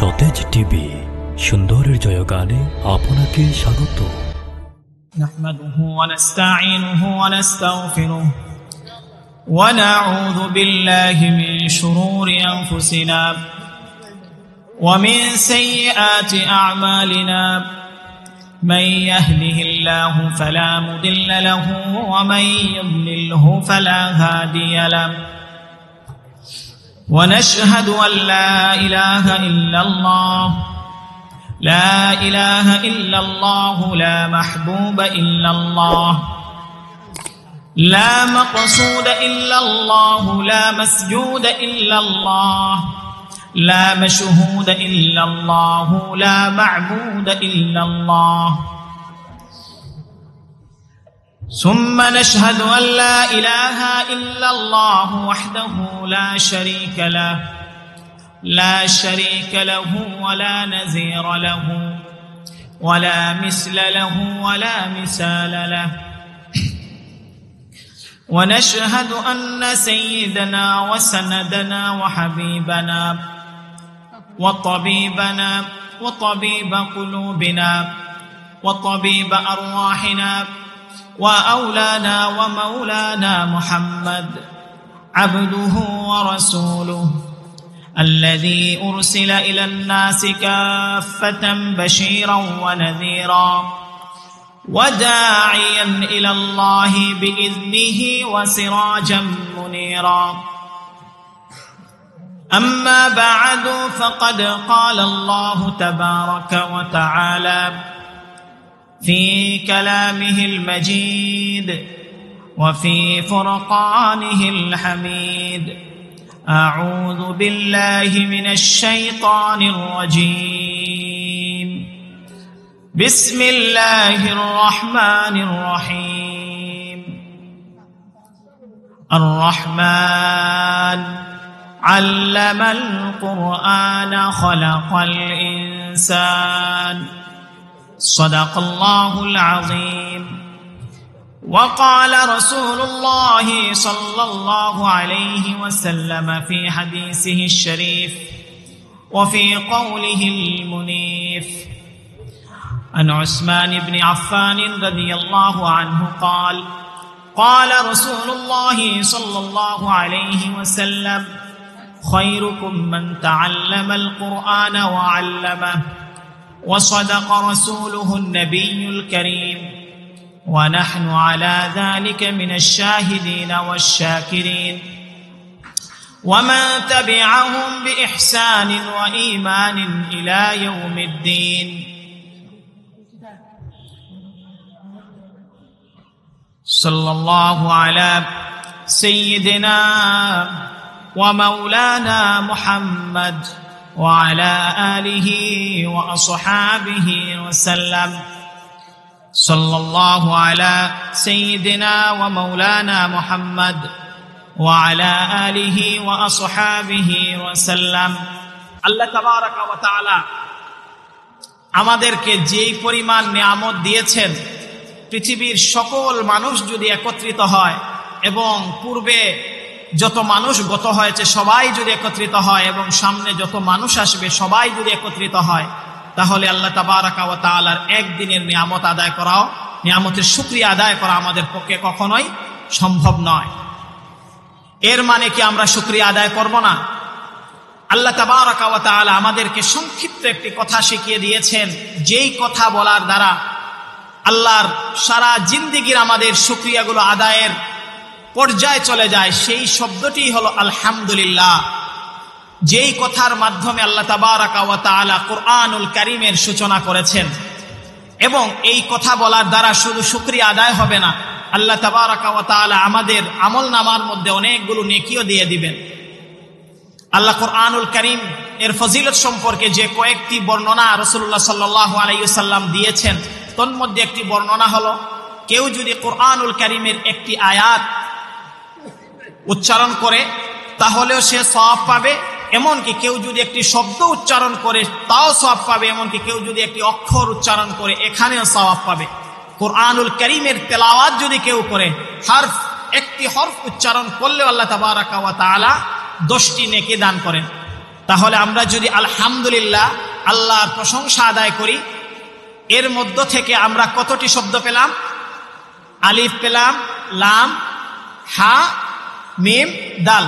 সতেজ টিভি সুন্দরের জয়গানে আপনাকে স্বাগত। نحمده ونستعينه ونستغفره ونعوذ بالله من شرور أنفسنا ومن سيئات أعمالنا من يهده الله فلا مضل له ومن يضلله فلا هادي له ونشهد أن لا إله إلا الله لا إله إلا الله لا محبوب إلا الله لا مقصود إلا الله لا مسجود إلا الله لا مشهود إلا الله لا معبود إلا الله ثم نشهد أن لا إله إلا الله وحده لا شريك له لا شريك له ولا نظير له ولا مثل له ولا مثال له ونشهد أن سيدنا وسندنا وحبيبنا وطبيبنا وطبيب قلوبنا وطبيب أرواحنا وأولانا ومولانا محمد عبده ورسوله الذي أرسل إلى الناس كافة بشيرا ونذيرا وداعيا إلى الله بإذنه وسراجا منيرا أما بعد فقد قال الله تبارك وتعالى في كلامه المجيد وفي فرقانه الحميد أعوذ بالله من الشيطان الرجيم بسم الله الرحمن الرحيم الرحمن علم القرآن خلق الإنسان صدق الله العظيم وقال رسول الله صلى الله عليه وسلم في حديثه الشريف وفي قوله المنيف عن عثمان بن عفان رضي الله عنه قال قال رسول الله صلى الله عليه وسلم خيركم من تعلم القرآن وعلمه وصدق رسوله النبي الكريم ونحن على ذلك من الشاهدين والشاكرين ومن تبعهم بإحسان وإيمان إلى يوم الدين صلى الله على سيدنا ومولانا محمد وعلى آله وأصحابه وسلم صلى الله على سيدنا ومولانا محمد وعلى آله وأصحابه وسلم আল্লাহ তাবারাকা ওয়া তাআলা আমাদেরকে যেই পরিমাণ নিয়ামত দিয়েছেন, পৃথিবীর সকল মানুষ যদি একত্রিত হয় এবং পূর্বে যত মানুষ গত হয়েছে সবাই যদি একত্রিত হয় এবং সামনে যত মানুষ আসবে সবাই যদি একত্রিত হয়, তাহলে আল্লাহ তাবারাকা ওয়া তাআলার একদিনের নিয়ামত আদায় করাও, নিয়ামতের শুকরিয়া আদায় করা আমাদের পক্ষে কখনোই সম্ভব নয়। এর মানে কি আমরা শুকরিয়া আদায় করব না? আল্লাহ তাবারাকা ওয়া তাআলা আমাদেরকে সংক্ষিপ্ত একটি কথা শিখিয়ে দিয়েছেন, যেই কথা বলার দ্বারা আল্লাহর সারা জিন্দেগির আমাদের শুকরিয়াগুলো আদায়ের পর্যায়ে চলে যায়। সেই শব্দটি হলো আলহামদুলিল্লাহ। যেই কথার মাধ্যমে আল্লাহ তাবারাকা ওয়া তাআলা কুরআনুল কারীমের সূচনা করেছেন, এবং এই কথা বলার দ্বারা শুধু শুকরিয়া আদায় হবে না, আল্লাহ তাবারাকা ওয়া তাআলা আমাদের আমলনামার মধ্যে অনেকগুলো নেকিও দিয়ে দিবেন। আল্লাহ কুরআনুল কারীম এর ফজিলত সম্পর্কে যে কয়েকটি বর্ণনা রাসূলুল্লাহ সাল্লাল্লাহু আলাইহি ওয়াসাল্লাম দিয়েছেন, তন্মধ্যে একটি বর্ণনা হলো, কেউ যদি কুরআনুল কারীমের একটি আয়াত উচ্চারণ করে তাহলেও সে সওয়াব পাবে, এমনকি কেউ যদি একটি শব্দ উচ্চারণ করে তাও সওয়াব পাবে, এমনকি কেউ যদি একটি অক্ষর উচ্চারণ করে এখানেও সওয়াব পাবে। কুরআনুল কারীমের তেলাওয়াত যদি কেউ করে, হরফ একটি হরফ উচ্চারণ করলেও আল্লাহ তাবারাকা ওয়া তাআলা 10টি নেকি দান করেন। তাহলে আমরা যদি আলহামদুলিল্লাহ আল্লাহর প্রশংসা আদায় করি, এর মধ্য থেকে আমরা কতটি শব্দ পেলাম? আলিফ পেলাম, লাম, হা, মিম, দাল।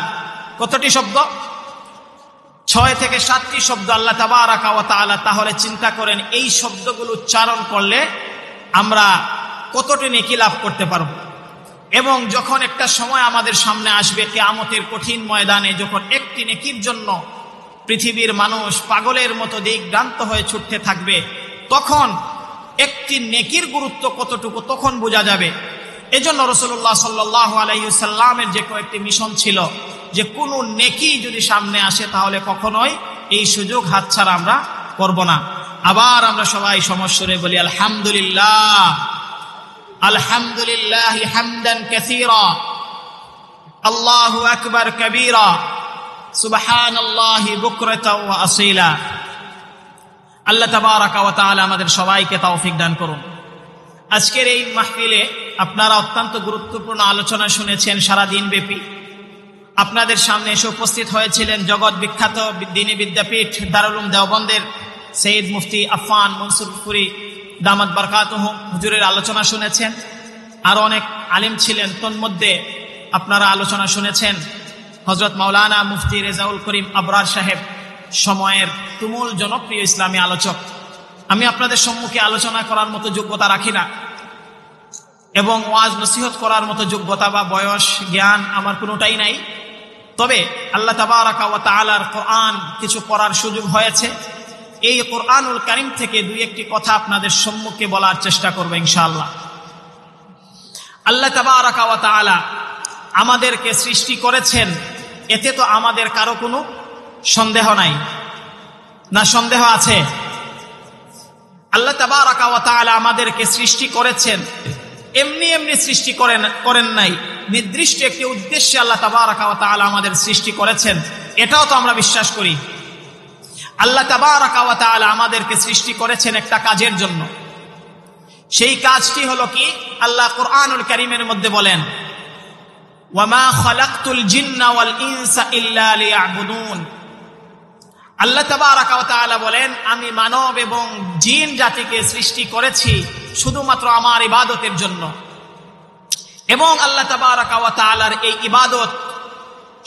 কতটি শব্দ? 6 থেকে 7টি শব্দ আল্লাহ তাবারাকা ওয়া তাআলা। তাহলে চিন্তা করেন এই শব্দগুলো উচ্চারণ করলে আমরা কতটি নেকি লাভ করতে পারব। এবং যখন একটা সময় আমাদের সামনে আসবে কিয়ামতের কঠিন ময়দানে, যখন একটি নেকির জন্য পৃথিবীর মানুষ পাগলের মতো দিকভ্রান্ত হয়ে ছুটতে থাকবে, তখন একটি নেকির গুরুত্ব কতটুকু তখন বোঝা যাবে। এজন্য রাসূলুল্লাহ সাল্লাল্লাহু আলাইহি ওয়াসাল্লামের যে কয়েকটি মিশন ছিল, যে কোনো নেকি যদি সামনে আসে তাহলে কখনোই এই সুযোগ হাতছাড়া আমরা করব না। আবার আমরা সবাই সমস্বরে বলি আলহামদুলিল্লাহ, আলহামদুলিল্লাহি হামদান কাসীরা, আল্লাহু আকবার কাবীরা, সুবহানাল্লাহি বুকরাতাও ওয়া আসীলা। আল্লাহ তাবারাকা ওয়া তাআলা আমাদের সবাইকে তৌফিক দান করুন। আজকের এই মাহফিলে আপনারা অত্যন্ত গুরুত্বপূর্ণ আলোচনা শুনেছেন সারা দিন ব্যাপী। আপনাদের সামনে এসে উপস্থিত হয়েছিলেন জগৎ বিখ্যাত দ্বীনি বিদ্যাপীঠ দারুল উলুম দেওবন্দের সৈয়দ মুফতি আফফান মনসুর ফুরি দামাত বারকাতুহুম হুজুরের আলোচনা শুনেছেন। আর অনেক আলিম ছিলেন, তন্মধ্যে আপনারা আলোচনা শুনেছেন হযরত মাওলানা মুফতি রেজাউল করিম আবরার সাহেব, সময়ের তুমুল জনপ্রিয় ইসলামী আলোচক। আমি আপনাদের সম্মুখে আলোচনা করার মতো যোগ্যতা রাখি না, এবং ওয়াজ নসিহত করার মতো যোগ্যতা বা বয়স জ্ঞান আমার কোনোটাই নাই। তবে আল্লাহ তাবারাকা ওয়া তাআলার কোরআন কিছু পড়ার সুযোগ হয়েছে। এই কোরআনুল কারীম থেকে 2-1টি কথা আপনাদের সম্মুখে বলার চেষ্টা করব ইনশাআল্লাহ। আল্লাহ তাবারাকা ওয়া তাআলা আমাদেরকে সৃষ্টি করেছেন, এতে তো আমাদের কারো কোনো সন্দেহ নাই, না সন্দেহ আছে? আল্লাহ তাবারাকা ওয়া তাআলা আমাদেরকে সৃষ্টি করেছেন, এমনি এমনি সৃষ্টি করেন নাই, নির্দিষ্ট একটি উদ্দেশ্যে আল্লাহ তাবারাকা ওয়া তাআলা আমাদের সৃষ্টি করেছেন, এটাও তো আমরা বিশ্বাস করি। আল্লাহ তাবারাকা ওয়া তাআলা আমাদেরকে সৃষ্টি করেছেন একটা কাজের জন্য। সেই কাজটি হলো কি? আল্লাহ কোরআনুল কারীমের মধ্যে বলেন, ওয়ামা খালাকতুল জিন্না ওয়াল ইনসা ইল্লা লিয়াবুদুন। আল্লাহ তাবারাকা ওয়া তাআলা বলেন, আমি মানব এবং জিন জাতিকে সৃষ্টি করেছি শুধুমাত্র আমার ইবাদতের জন্য। এবং আল্লাহ তাবারাকা ওয়া তাআলার এই ইবাদত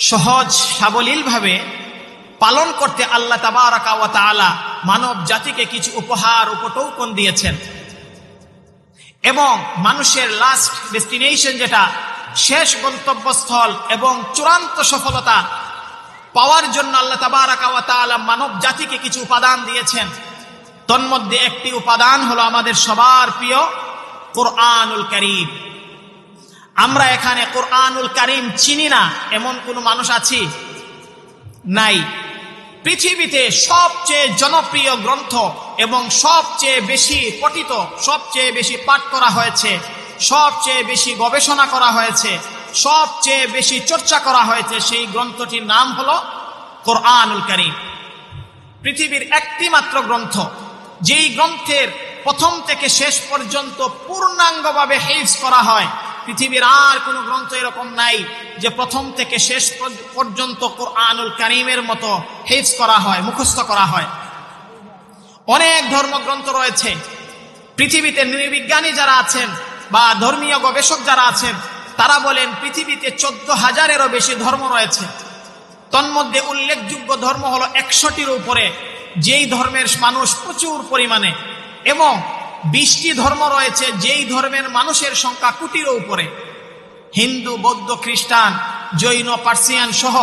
সহজ সাবলীলভাবে পালন করতে আল্লাহ তাবারাকা ওয়া তাআলা মানব জাতিকে কিছু উপহার উপটৌকন দিয়েছেন। এবং মানুষের লাস্ট ডেস্টিনেশন, যেটা শেষ গন্তব্যস্থল এবং চূড়ান্ত সফলতা পাওয়ার জন্য আল্লাহ তাবারাকা ওয়া তাআলা মানব জাতিকে কিছু উপাদান দিয়েছেন। তন্মধ্যে একটি উপাদান হলো আমাদের সবার প্রিয় কোরআনুল কারীম। আমরা এখানে কোরআনুল কারীম চিনি না এমন কোনো মানুষ আছি? নাই। পৃথিবীতে সবচেয়ে জনপ্রিয় গ্রন্থ এবং সবচেয়ে বেশি পঠিত, সবচেয়ে বেশি পাঠ করা হয়েছে, সবচেয়ে বেশি গবেষণা করা হয়েছে, সবচেয়ে বেশি চর্চা করা হয়েছে, সেই গ্রন্থটির নাম হলো কোরআনুল কারীম। পৃথিবীর একটি মাত্র গ্রন্থ, যেই গ্রন্থের প্রথম থেকে শেষ পর্যন্ত পূর্ণাঙ্গভাবে হিফজ করা হয়। পৃথিবীর আর কোনো গ্রন্থ এরকম নাই যে প্রথম থেকে শেষ পর্যন্ত কোরআনুল কারীমের মতো হিফজ করা হয়, মুখস্থ করা হয়। অনেক ধর্মগ্রন্থ রয়েছে পৃথিবীতে। নৃবিজ্ঞানী যারা আছেন বা ধর্মীয় গবেষক যারা আছেন, তারা বলেন পৃথিবীতে 14,000-এরও বেশি ধর্ম রয়েছে। তন্মধ্যে উল্লেখযোগ্য ধর্ম হলো 100টির উপরে, যেই ধর্মের মানুষ প্রচুর পরিমাণে, এবং 20টি ধর্ম রয়েছে যেই ধর্মের মানুষের সংখ্যা কোটিরও উপরে। হিন্দু, বৌদ্ধ, খ্রিস্টান, জৈন, পার্সিয়ান সহ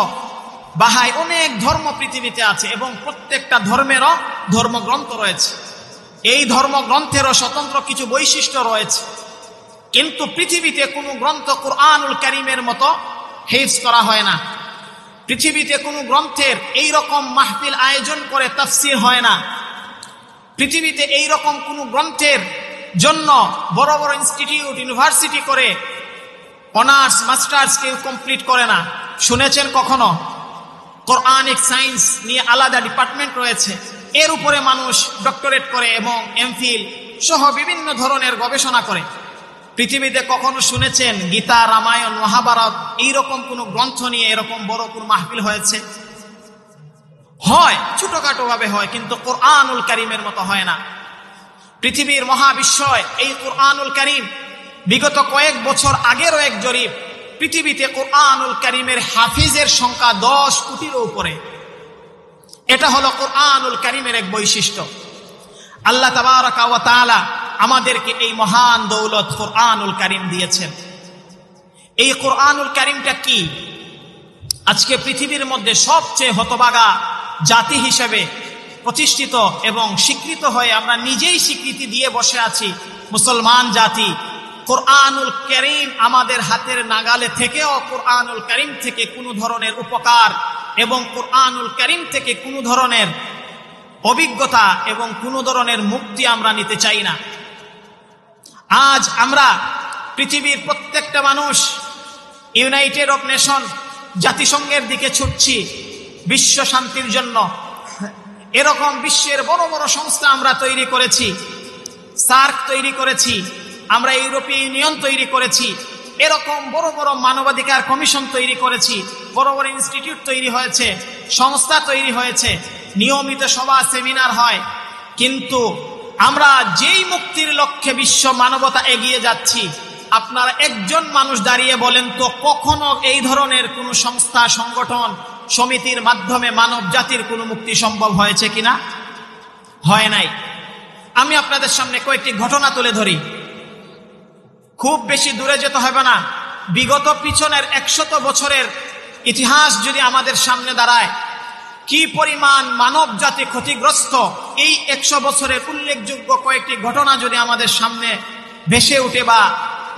বাহাই অনেক ধর্ম পৃথিবীতে আছে, এবং প্রত্যেকটা ধর্মেরও ধর্মগ্রন্থ রয়েছে। এই ধর্মগ্রন্থেরও স্বতন্ত্র কিছু বৈশিষ্ট্য রয়েছে। কিন্তু পৃথিবীতে কোনো গ্রন্থ কোরআনুল কারীমের মতো হিফজ করা হয় না। পৃথিবীতে কোনো গ্রন্থের এই রকম মাহফিল আয়োজন করে তাফসীর হয় না। পৃথিবীতে এই রকম কোনো গ্রন্থের জন্য বড় বড় ইনস্টিটিউট, ইউনিভার্সিটি করে অনার্স মাস্টার্স কেউ কমপ্লিট করে না। শুনেছেন কখনো? কোরআনিক সায়েন্স নিয়ে আলাদা ডিপার্টমেন্ট রয়েছে, এর উপরে মানুষ ডক্টরেট করে এবং এমফিল সহ বিভিন্ন ধরনের গবেষণা করে। পৃথিবীতে কখনো শুনেছেন গীতা, রামায়ণ, মহাভারত এইরকম কোনো গ্রন্থ নিয়ে এরকম বড় কোনো মাহফিল হয়েছে? হয়, ছোটখাটো ভাবে হয়, কিন্তু কোরআনুল কারীমের মতো হয় না। পৃথিবীর মহাবিশ্বয় এই কোরআনুল কারীম, বিগত কয়েক বছর আগেরও এক জরিপ, পৃথিবীতে কোরআনুল কারীমের হাফিজের সংখ্যা 10 কোটির উপরে। এটা হলো কোরআনুল কারীমের এক বৈশিষ্ট্য। আল্লাহ তাবারাকা ওয়া তাআলা আমাদেরকে এই মহান দৌলত কোরআনুল কারীম দিয়েছেন। এই কোরআনুল কারীমটা কি? আজকে পৃথিবীর মধ্যে সবচেয়ে হতভাগা জাতি হিসেবে প্রতিষ্ঠিত এবং স্বীকৃত হয়ে আমরা নিজেই স্বীকৃতি দিয়ে বসে আছি মুসলমান জাতি। কোরআনুল কারীম আমাদের হাতের নাগালে থেকেও কোরআনুল কারীম থেকে কোনো ধরনের উপকার এবং কোরআনুল কারীম থেকে কোনো ধরনের অভিজ্ঞতা এবং কোনো ধরনের মুক্তি আমরা নিতে চাই না। আজ আমরা পৃথিবীর প্রত্যেকটা মানুষ ইউনাইটেড অফ নেশন, জাতিসংঘের দিকে ছুটছি বিশ্ব শান্তির জন্য। এরকম বিশ্বের বড় বড় সংস্থা আমরা তৈরি করেছি, সার্ক তৈরি করেছি, আমরা ইউরোপীয় ইউনিয়ন তৈরি করেছি, এরকম বড় বড় মানবাধিকার কমিশন তৈরি করেছি, বড় বড় ইনস্টিটিউট তৈরি হয়েছে, সংস্থা তৈরি হয়েছে, নিয়মিত সভা সেমিনার হয়। কিন্তু আমরা যেই মুক্তির লক্ষ্যে বিশ্ব মানবতা এগিয়ে যাচ্ছি, আপনারা একজন মানুষ দাঁড়িয়ে বলেন তো কখনো এই ধরনের কোন সংস্থা, সংগঠন, সমিতির মাধ্যমে মানব জাতির কোনো মুক্তি সম্ভব হয়েছে কিনা? হয় নাই। আমি আপনাদের সামনে কয়েকটি ঘটনা তুলে ধরি। খুব বেশি দূরে যেতে হবে না, বিগত পিছনের 100 বছরের ইতিহাস যদি আমাদের সামনে দাঁড়ায়, কি পরিমাণ মানব জাতি ক্ষতিগ্রস্ত, এই 100 বছরের উল্লেখযোগ্য কয়েকটি ঘটনা যদি আমাদের সামনে ভেসে উঠে বা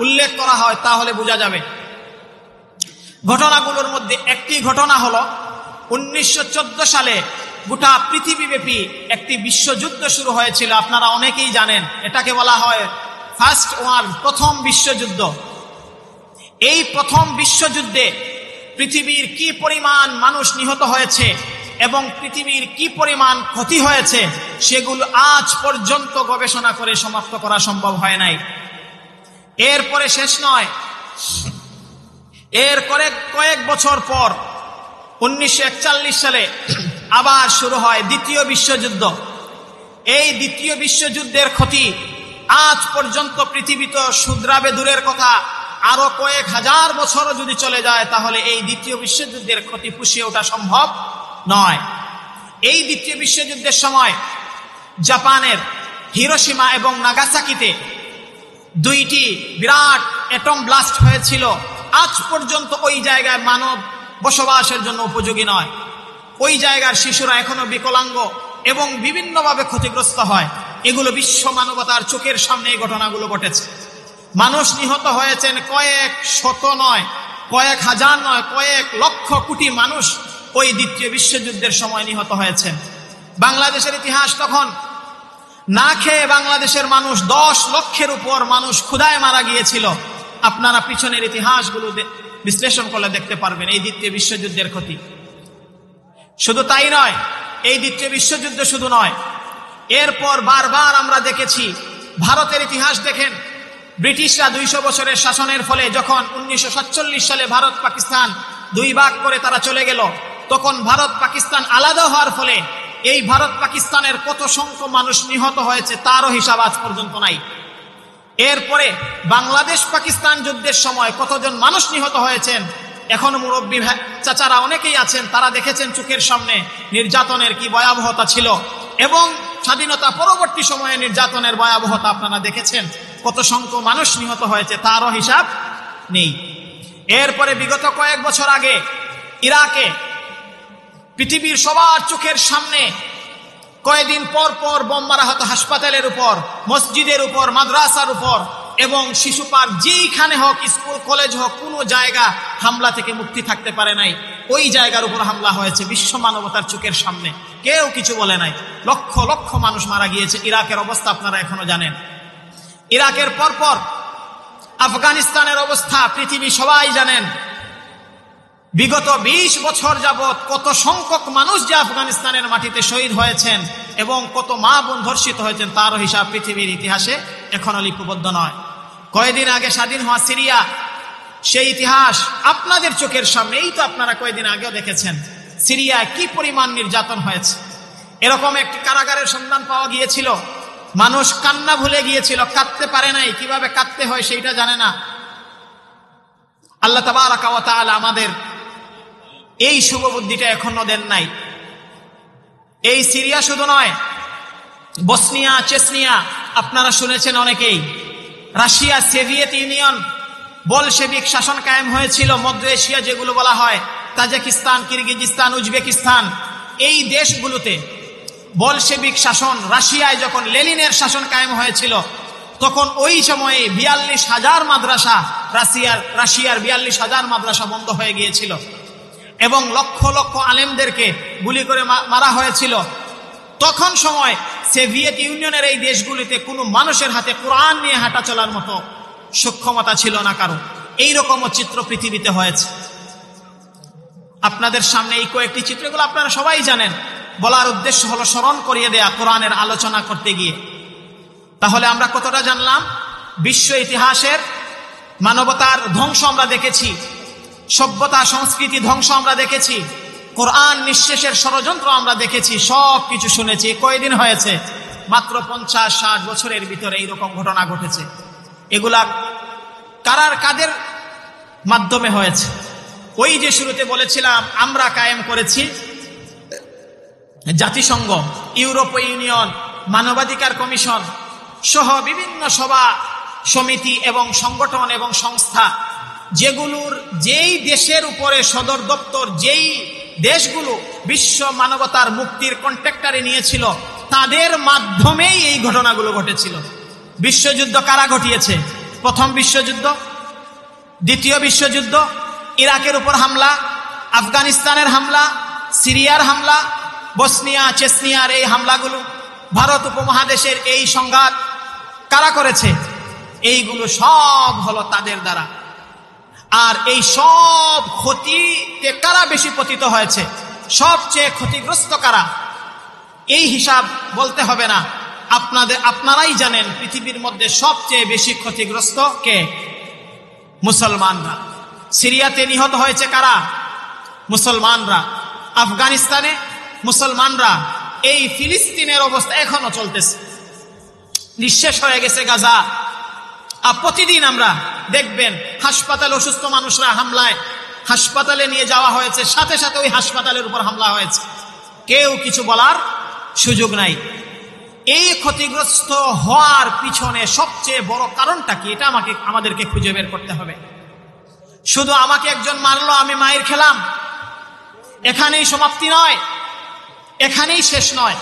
উল্লেখ করা হয় তাহলে বোঝা যাবে। ঘটনাগুলোর মধ্যে একটি ঘটনা হলো 1914 সালে গোটা পৃথিবীব্যাপী একটি বিশ্বযুদ্ধ শুরু হয়েছিল। আপনারা অনেকেই জানেন, এটাকে বলা হয় ফার্স্ট ওয়ার, প্রথম বিশ্বযুদ্ধ। এই প্রথম বিশ্বযুদ্ধে পৃথিবীর কি পরিমাণ মানুষ নিহত হয়েছে এবং পৃথিবীর কি পরিমাণ ক্ষতি হয়েছে সেগুলো আজ পর্যন্ত গবেষণা করে সমাপ্ত করা সম্ভব হয় নাই। এরপরে শেষ নয়, এর কয়েক বছর পর 1941 সালে আবার শুরু হয় দ্বিতীয় বিশ্বযুদ্ধ। এই দ্বিতীয় বিশ্বযুদ্ধের ক্ষতি আজ পর্যন্ত পৃথিবী তো শুধরাবে দূরের কথা, আরো কয়েক হাজার বছরও যদি চলে যায় তাহলে এই দ্বিতীয় বিশ্বযুদ্ধের ক্ষতি পুষিয়ে ওঠা সম্ভব নয়। এই দ্বিতীয় বিশ্বযুদ্ধের সময় জাপানের হিরোশিমা এবং নাগাসাকিতে 2টি বিরাট অ্যাটম ব্লাস্ট হয়েছিল। আজ পর্যন্ত ওই জায়গায় মানব বসবাসের জন্য উপযোগী নয়। ওই জায়গার শিশুরা এখনো বিকলাঙ্গ এবং বিভিন্নভাবে ক্ষতিগ্রস্ত হয়। এগুলো বিশ্ব মানবতার চোখের সামনে এই ঘটনাগুলো ঘটেছে। মানুষ নিহত হয়েছেন কয়েক শত নয়, কয়েক হাজার নয়, কয়েক লক্ষ কোটি মানুষ ওই দ্বিতীয় বিশ্বযুদ্ধের সময় নিহত হয়েছেন। বাংলাদেশের ইতিহাস তখন না খেয়ে বাংলাদেশের মানুষ 10 লক্ষের উপর মানুষ ক্ষুধায় মারা গিয়েছিল। আপনারা পিছনের ইতিহাসগুলো বিশ্লেষণ করলে দেখতে পারবেন এই দ্বিতীয় বিশ্বযুদ্ধের ক্ষতি। শুধু তাই নয়, এই দ্বিতীয় বিশ্বযুদ্ধ শুধু নয়, এরপর বারবার আমরা দেখেছি। ভারতের ইতিহাস দেখেন, ব্রিটিশরা 200 বছরের শাসনের ফলে যখন 1947 সালে ভারত পাকিস্তান 2 ভাগ করে তারা চলে গেল, তখন ভারত পাকিস্তান আলাদা হওয়ার ফলে এই ভারত পাকিস্তানের কত সংখ্যক মানুষ নিহত হয়েছে তারও হিসাব আজ পর্যন্ত নাই। এরপরে বাংলাদেশ পাকিস্তান যুদ্ধের সময় কতজন মানুষ নিহত হয়েছেন এখনো মুরব্বী চাচারা অনেকেই আছেন, তারা দেখেছেন চোখের সামনে নির্যাতনের কি ভয়াবহতা ছিল এবং স্বাধীনতা পরবর্তী সময়ে নির্যাতনের ভয়াবহতা আপনারা দেখেছেন। কত সংখ্যক মানুষ নিহত হয়েছে তারও হিসাব নেই। এরপরে বিগত কয়েক বছর আগে ইরাকে পৃথিবীর সবার চোখের সামনে কয়েকদিন পর পর বোম মারা হতো হাসপাতালের উপর, মসজিদের উপর, মাদ্রাসার উপর এবং শিশু পার্ক, যেইখানে হোক, স্কুল কলেজ হোক, কোনো জায়গা হামলা থেকে মুক্তি থাকতে পারে নাই। ওই জায়গার উপর হামলা হয়েছে বিশ্ব মানবতার চোখের সামনে, কেউ কিছু বলে নাই। লক্ষ লক্ষ মানুষ মারা গিয়েছে। ইরাকের অবস্থা আপনারা এখনো জানেন। ইরাকের পরপর আফগানিস্তানের অবস্থা পৃথিবী সবাই জানেন। বিগত 20 বছর যাবৎ কত সংখ্যক মানুষ যে আফগানিস্তানের মাটিতে শহীদ হয়েছেন এবং কত মা বোন ধর্ষিত হয়েছেন তারও হিসাব পৃথিবীর ইতিহাসে এখনো লিপিবদ্ধ নয়। কয়েকদিন আগে স্বাধীন হওয়া সিরিয়া, সেই ইতিহাস আপনাদের চোখের সামনে, এই তো আপনারা কয়েকদিন আগেও দেখেছেন। সিরিয়ায় কি পরিমাণ নির্যাতন হয়েছে। এরকম একটি কারাগারের সন্ধান পাওয়া গিয়েছিল, মানুষ কান্না ভুলে গিয়েছিল, কাঁদতে পারে নাই, কিভাবে কাঁদতে হয় সেইটা জানে না। আল্লাহ তাবারাকা ওয়া তাআলা আমাদের এই শুভ বুদ্ধিটা এখনো দেন নাই। এই সিরিয়া শুধু নয়, বসনিয়া, চেচনিয়া আপনারা শুনেছেন অনেকেই। রাশিয়া, সোভিয়েত ইউনিয়ন, বলশেভিক শাসন কায়েম হয়েছিল মধ্য এশিয়া যেগুলো বলা হয়, তাজিকিস্তান, কিরগিজস্তান, উজবেকিস্তান, এই দেশগুলোতে বলশেভিক শাসন, রাশিয়ায় যখন লেনিনের শাসন কায়েম হয়েছিল তখন ওই সময়ে ৪২,০০০ মাদ্রাসা, রাশিয়ার ৪২,০০০ মাদ্রাসা বন্ধ হয়ে গিয়েছিল এবং লক্ষ লক্ষ আলেমদেরকে গুলি করে মারা হয়েছিল। তখন সময় সোভিয়েত ইউনিয়নের এই দেশগুলিতে কোনো মানুষের হাতে কোরআন নিয়ে হাঁটা চলার মতো সক্ষমতা ছিল না কারো। এইরকমও চিত্র পৃথিবীতে হয়েছে। আপনাদের সামনে এই কয়েকটি চিত্রগুলো আপনারা সবাই জানেন। বলার উদ্দেশ্য হলো স্মরণ করিয়ে দেয়া কোরআনের আলোচনা করতে গিয়ে। তাহলে আমরা কতটা জানলাম? বিশ্ব ইতিহাসের মানবতার ধ্বংস আমরা দেখেছি, সভ্যতা সংস্কৃতি ধ্বংস আমরা দেখেছি, কোরআন নিঃশেষের ষড়যন্ত্র আমরা দেখেছি, সব কিছু শুনেছি। কয়দিন হয়েছে? মাত্র ৫০-৬০ বছরের ভিতরে এইরকম ঘটনা ঘটেছে। এগুলা কাদের মাধ্যমে হয়েছে? ওই যে শুরুতে বলেছিলাম, আমরা কায়েম করেছি জাতিসংঘ, ইউরোপীয় ইউনিয়ন, মানবাধিকার কমিশন সহ বিভিন্ন সভা সমিতি এবং সংগঠন এবং সংস্থা, যেগুলোর যেই দেশের উপরে সদর দপ্তর, যেই দেশগুলো বিশ্ব মানবতার মুক্তির কন্ট্রাক্টরে নিয়েছিল, তাদের মাধ্যমেই এই ঘটনাগুলো ঘটেছিল। বিশ্বযুদ্ধ কারা ঘটিয়েছে? প্রথম বিশ্বযুদ্ধ, দ্বিতীয় বিশ্বযুদ্ধ, ইরাকের উপর হামলা, আফগানিস্তানের হামলা, সিরিয়ার হামলা, বসনিয়া চেচনিয়ার এই হামলাগুলো, ভারত উপমহাদেশের এই সংঘাত কারা করেছে? এইগুলো সব হলো তাদের দ্বারা। আর এই সব ক্ষতিতে কারা বেশি পতিত হয়েছে? সবচেয়ে ক্ষতিগ্রস্ত কারা? এই হিসাব বলতে হবে না, আপনারাই জানেন পৃথিবীর মধ্যে সবচেয়ে বেশি ক্ষতিগ্রস্ত কে? মুসলমানরা। সিরিয়াতে নিহত হয়েছে কারা? মুসলমানরা। আফগানিস্তানে মুসলমানরা। এই ফিলিস্তিনের অবস্থা এখনো চলতেছে, নিঃশেষ হয়ে গেছে গাজা। আর প্রতিদিন আমরা দেখবেন হাসপাতালে অসুস্থ মানুষরা হামলায় হাসপাতালে নিয়ে যাওয়া হয়েছে, সাথে সাথে ওই হাসপাতালের উপর হামলা হয়েছে, কেউ কিছু বলার সুযোগ নাই। এই ক্ষতিগ্রস্ত হওয়ার পিছনে সবচেয়ে বড় কারণটা কি? এটা আমাদেরকে খুঁজে বের করতে হবে। শুধু আমাকে একজন মারলো, আমি মায়ের খেলাম, এখানেই সমাপ্তি নয়, এখানেই শেষ নয়।